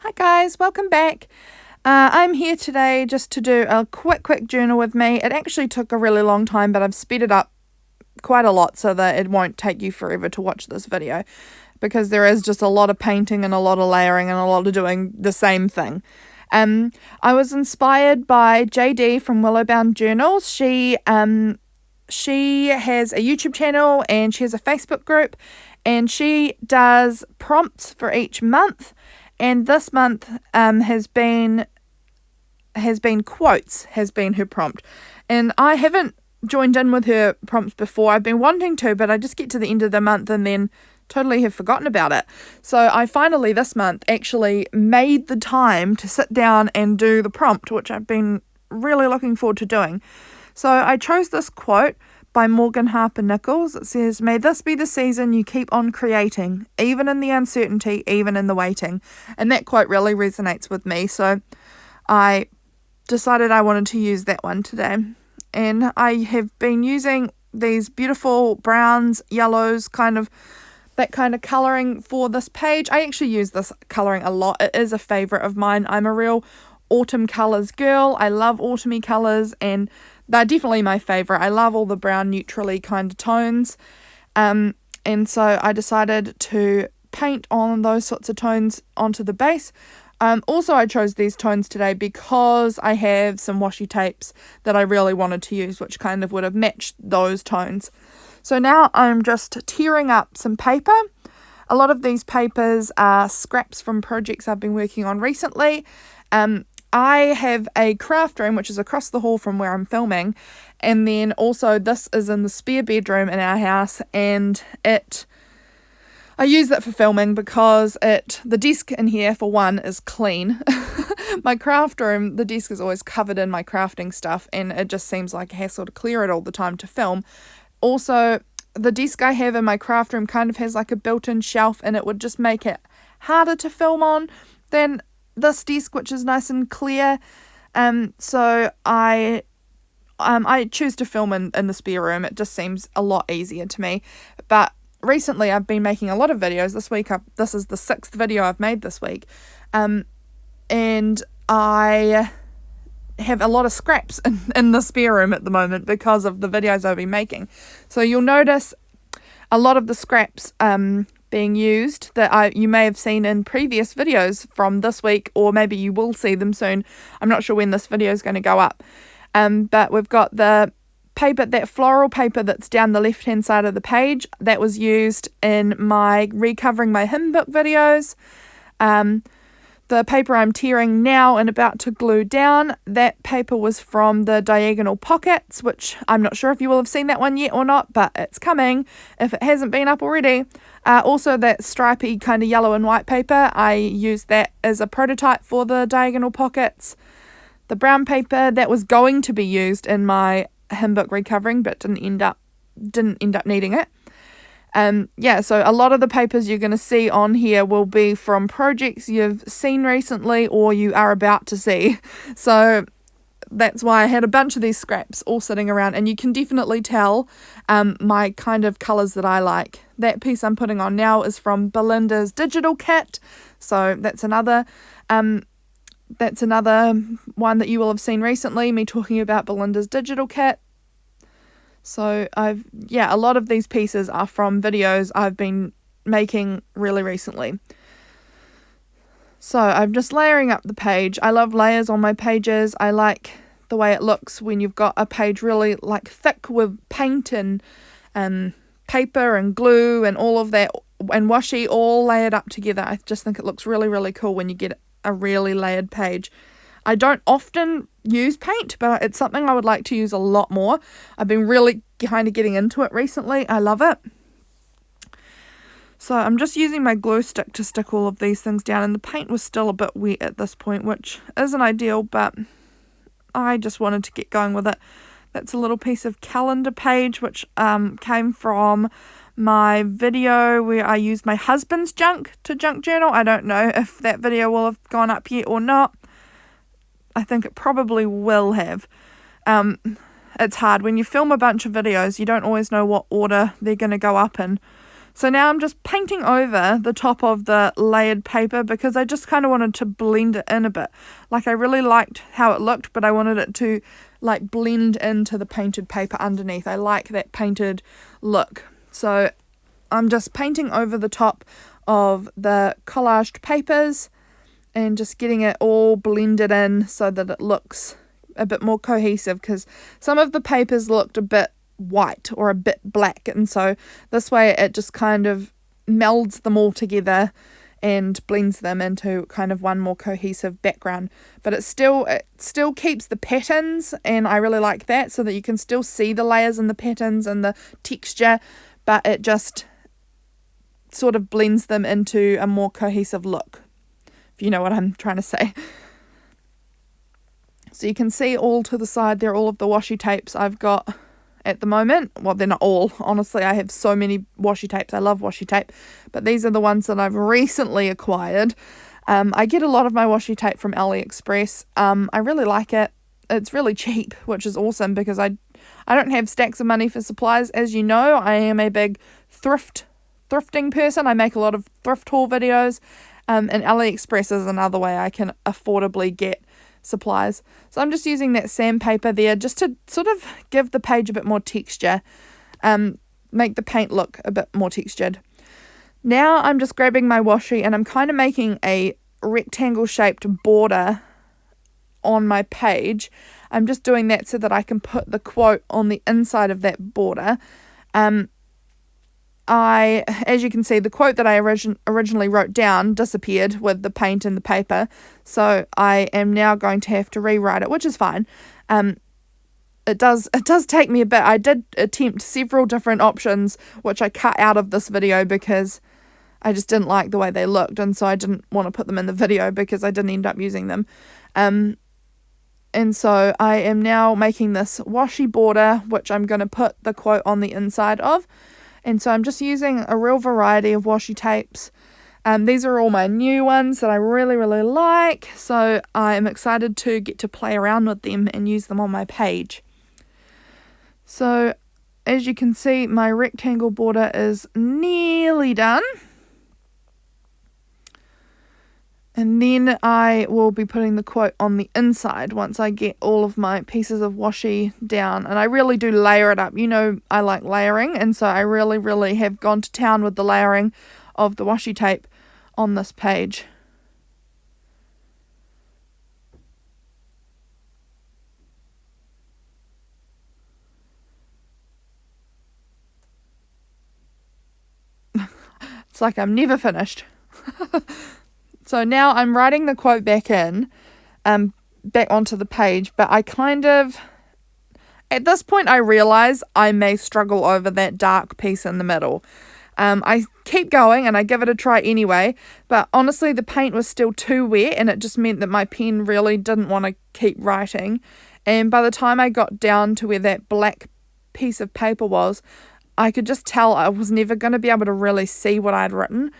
Hi guys, welcome back. I'm here today just to do a quick journal with me. It actually took a really long time, but I've sped it up quite a lot so that it won't take you forever to watch this video, because there is just a lot of painting and a lot of layering and a lot of doing the same thing. I was inspired by JD from Willowbound Journals. She has a YouTube channel and she has a Facebook group, and she does prompts for each month. And this month has been quotes, has been her prompt. And I haven't joined in with her prompts before. I've been wanting to, but I just get to the end of the month and then totally have forgotten about it. So I finally this month actually made the time to sit down and do the prompt, which I've been really looking forward to doing. So I chose this quote by Morgan Harper Nichols. It says, "May this be the season you keep on creating, even in the uncertainty, even in the waiting." And that quote really resonates with me. So I decided I wanted to use that one today. And I have been using these beautiful browns, yellows, that kind of colouring for this page. I actually use this colouring a lot. It is a favourite of mine. I'm a real autumn colours girl. I love autumny colours, and they're definitely my favourite. I love all the brown neutrally kind of tones. And so I decided to paint on those sorts of tones onto the base. Also, I chose these tones today because I have some washi tapes that I really wanted to use, which kind of would have matched those tones. So now I'm just tearing up some paper. A lot of these papers are scraps from projects I've been working on recently. I have a craft room, which is across the hall from where I'm filming. And then also this is in the spare bedroom in our house, and I use that for filming because the desk in here, for one, is clean. My craft room, the desk is always covered in my crafting stuff, and it just seems like a hassle to clear it all the time to film. Also, the desk I have in my craft room kind of has like a built-in shelf, and it would just make it harder to film on than this desk, which is nice and clear. So I choose to film in the spare room. It just seems a lot easier to me. But recently I've been making a lot of videos. This week, this is the 6th video I've made this week. And I have a lot of scraps in the spare room at the moment because of the videos I've been making. So you'll notice a lot of the scraps being used that you may have seen in previous videos from this week, or maybe you will see them soon. I'm not sure when this video is going to go up. But we've got the paper, that floral paper that's down the left hand side of the page, that was used in my recovering my hymn book videos. The paper I'm tearing now and about to glue down, that paper was from the diagonal pockets, which I'm not sure if you will have seen that one yet or not, but it's coming if it hasn't been up already. Also that stripy kind of yellow and white paper, I used that as a prototype for the diagonal pockets. The brown paper, that was going to be used in my hymn book recovering, but didn't end up needing it. So a lot of the papers you're going to see on here will be from projects you've seen recently or you are about to see. So that's why I had a bunch of these scraps all sitting around, and you can definitely tell my kind of colours that I like. That piece I'm putting on now is from Belinda's digital kit, so that's another one that you will have seen recently, me talking about Belinda's digital kit. So a lot of these pieces are from videos I've been making really recently. So I'm just layering up the page. I love layers on my pages. I like the way it looks when you've got a page really like thick with paint and paper and glue and all of that and washi all layered up together. I just think it looks really, really cool when you get a really layered page. I don't often use paint, but it's something I would like to use a lot more. I've been really kind of getting into it recently. I love it. So I'm just using my glue stick to stick all of these things down, and the paint was still a bit wet at this point, which isn't ideal, but I just wanted to get going with it. That's a little piece of calendar page, which came from my video where I used my husband's junk to junk journal. I don't know if that video will have gone up yet or not. I think it probably will have. It's hard. When you film a bunch of videos, you don't always know what order they're going to go up in. So now I'm just painting over the top of the layered paper because I just kind of wanted to blend it in a bit. Like I really liked how it looked, but I wanted it to like blend into the painted paper underneath. I like that painted look. So I'm just painting over the top of the collaged papers and just getting it all blended in so that it looks a bit more cohesive, because some of the papers looked a bit white or a bit black, and so this way it just kind of melds them all together and blends them into kind of one more cohesive background. But it still keeps the patterns, and I really like that, so that you can still see the layers and the patterns and the texture, but it just sort of blends them into a more cohesive look, if you know what I'm trying to say. So you can see all to the side there, all of the washi tapes I've got at the moment. Well, they're not all. Honestly, I have so many washi tapes. I love washi tape, but these are the ones that I've recently acquired. I get a lot of my washi tape from AliExpress. I really like it. It's really cheap, which is awesome because I don't have stacks of money for supplies. As you know, I am a big thrifting person. I make a lot of thrift haul videos, and AliExpress is another way I can affordably get supplies. So I'm just using that sandpaper there just to sort of give the page a bit more texture, make the paint look a bit more textured. Now I'm just grabbing my washi and I'm kind of making a rectangle shaped border on my page. I'm just doing that so that I can put the quote on the inside of that border. As you can see, the quote that I originally wrote down disappeared with the paint and the paper, so I am now going to have to rewrite it, which is fine. It does take me a bit. I did attempt several different options, which I cut out of this video because I just didn't like the way they looked, and so I didn't want to put them in the video because I didn't end up using them. And so I am now making this washi border, which I'm going to put the quote on the inside of. And so I'm just using a real variety of washi tapes. These are all my new ones that I really, really like. So I'm excited to get to play around with them and use them on my page. So as you can see, my rectangle border is nearly done. And then I will be putting the quote on the inside once I get all of my pieces of washi down. And I really do layer it up. You know, I like layering, and so I really, really have gone to town with the layering of the washi tape on this page. It's like I'm never finished. So now I'm writing the quote back in, back onto the page, but I kind of, at this point I realise I may struggle over that dark piece in the middle. I keep going and I give it a try anyway, but honestly the paint was still too wet and it just meant that my pen really didn't want to keep writing. And by the time I got down to where that black piece of paper was, I could just tell I was never going to be able to really see what I'd written.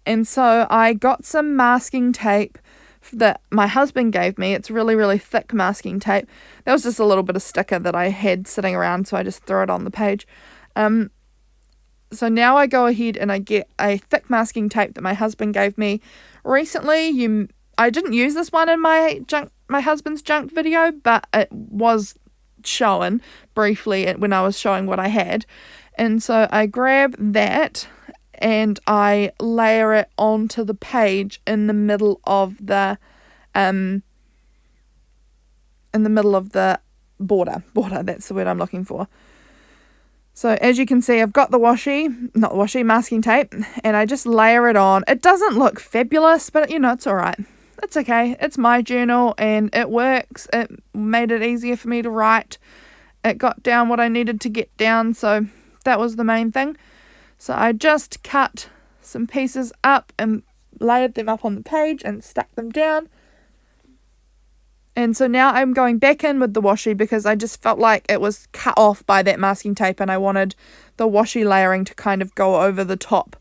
And so I got some masking tape that my husband gave me. It's really, really thick masking tape. That was just a little bit of sticker that I had sitting around, so I just threw it on the page. So now I go ahead and I get a thick masking tape that my husband gave me recently. I didn't use this one in my husband's junk video, but it was shown briefly when I was showing what I had. And so I grab that and I layer it onto the page in the middle of the border. That's the word I'm looking for. So as you can see, I've got the masking tape, and I just layer it on. It doesn't look fabulous, but it's all right. It's okay. It's my journal and it works. It made it easier for me to write. It got down what I needed to get down, so that was the main thing. So I just cut some pieces up and layered them up on the page and stuck them down. And so now I'm going back in with the washi because I just felt like it was cut off by that masking tape, and I wanted the washi layering to kind of go over the top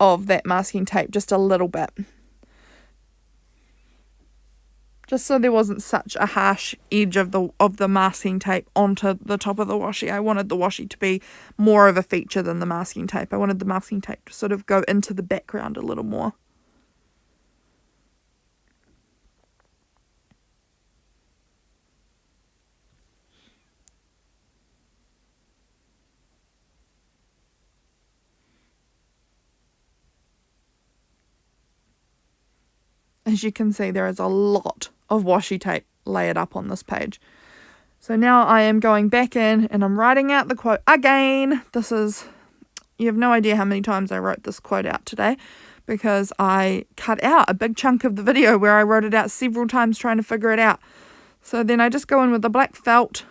of that masking tape just a little bit. just so there wasn't such a harsh edge of the masking tape onto the top of the washi. I wanted the washi to be more of a feature than the masking tape. I wanted the masking tape to sort of go into the background a little more. As you can see, there is a lot of washi tape layered up on this page. So now I am going back in and I'm writing out the quote again. You have no idea how many times I wrote this quote out today, because I cut out a big chunk of the video where I wrote it out several times trying to figure it out. So then I just go in with the black felt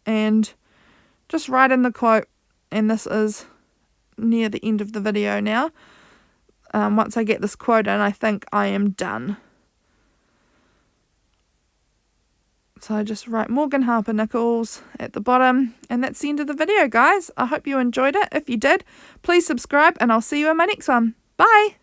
and just write in the quote, and this is near the end of the video now. Once I get this quote in, I think I am done. So I just write Morgan Harper Nichols at the bottom, and that's the end of the video, guys. I hope you enjoyed it. If you did, please subscribe, and I'll see you in my next one. Bye!